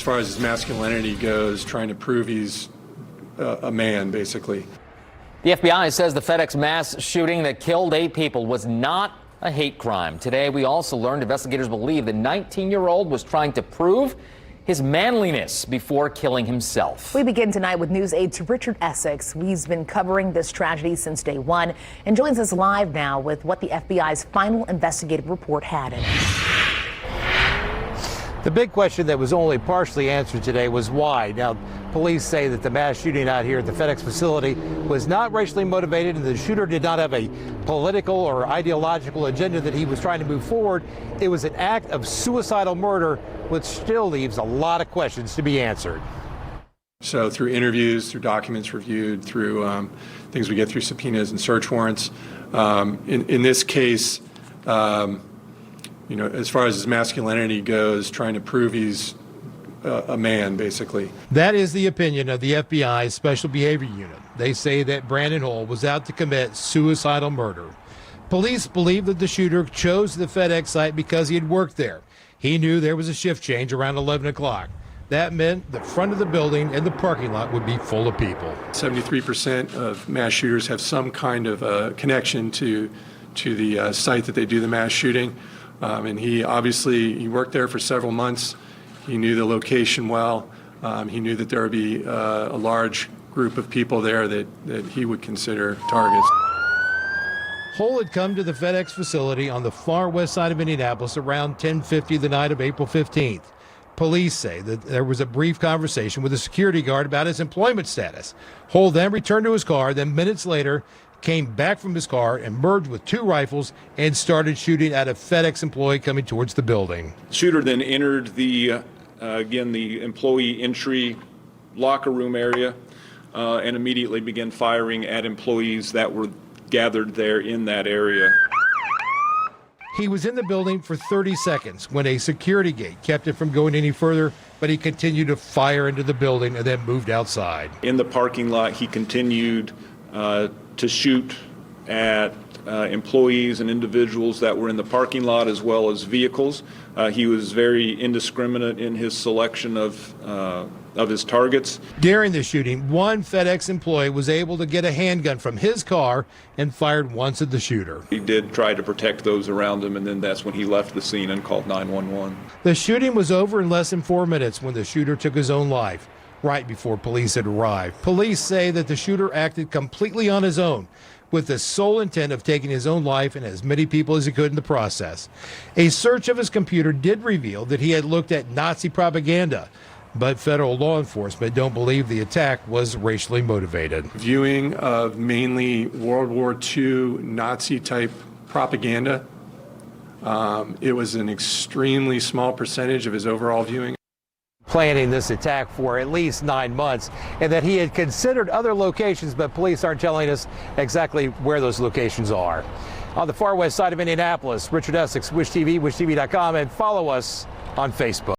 far as his masculinity goes, trying to prove he's a man, basically. The FBI says the FedEx mass shooting that killed 8 people was not a hate crime. Today, we also learned investigators believe the 19-year-old was trying to prove his manliness before killing himself. We begin tonight with news aides Richard Essex. He's been covering this tragedy since day one and joins us live now with what the FBI's final investigative report had in it. The big question that was only partially answered today was why. Now, police say that the mass shooting out here at the FedEx facility was not racially motivated and the shooter did not have a political or ideological agenda that he was trying to move forward. It was an act of suicidal murder, which still leaves a lot of questions to be answered. So through interviews, through documents reviewed, through things we get through subpoenas and search warrants, in this case, as far as his masculinity goes, trying to prove he's a man, basically. That is the opinion of the FBI's Special Behavior Unit. They say that Brandon Hull was out to commit suicidal murder. Police believe that the shooter chose the FedEx site because he had worked there. He knew there was a shift change around 11 o'clock. That meant the front of the building and the parking lot would be full of people. 73% of mass shooters have some kind of connection to the site that they do the mass shooting. And he worked there for several months. He knew the location well. He knew that there would be a large group of people there that he would consider targets. Hull had come to the FedEx facility on the far west side of Indianapolis around 10:50 the night of April 15th. Police say that there was a brief conversation with a security guard about his employment status. Hull then returned to his car, then minutes later came back from his car, emerged with 2 rifles, and started shooting at a FedEx employee coming towards the building. Shooter then entered the employee entry locker room area and immediately began firing at employees that were gathered there in that area. He was in the building for 30 seconds when a security gate kept it from going any further, but he continued to fire into the building and then moved outside. In the parking lot, he continued to shoot at employees and individuals that were in the parking lot as well as vehicles. He was very indiscriminate in his selection of his targets. During the shooting, one FedEx employee was able to get a handgun from his car and fired once at the shooter. He did try to protect those around him, and then that's when he left the scene and called 911. The shooting was over in less than 4 minutes when the shooter took his own life, right before police had arrived. Police say that the shooter acted completely on his own, with the sole intent of taking his own life and as many people as he could in the process. A search of his computer did reveal that he had looked at Nazi propaganda, but federal law enforcement don't believe the attack was racially motivated. Viewing of mainly World War II Nazi-type propaganda, it was an extremely small percentage of his overall viewing. Planning this attack for at least 9 months, and that he had considered other locations, but police aren't telling us exactly where those locations are. On the far west side of Indianapolis, Richard Essex, Wish TV, wishtv.com, and follow us on Facebook.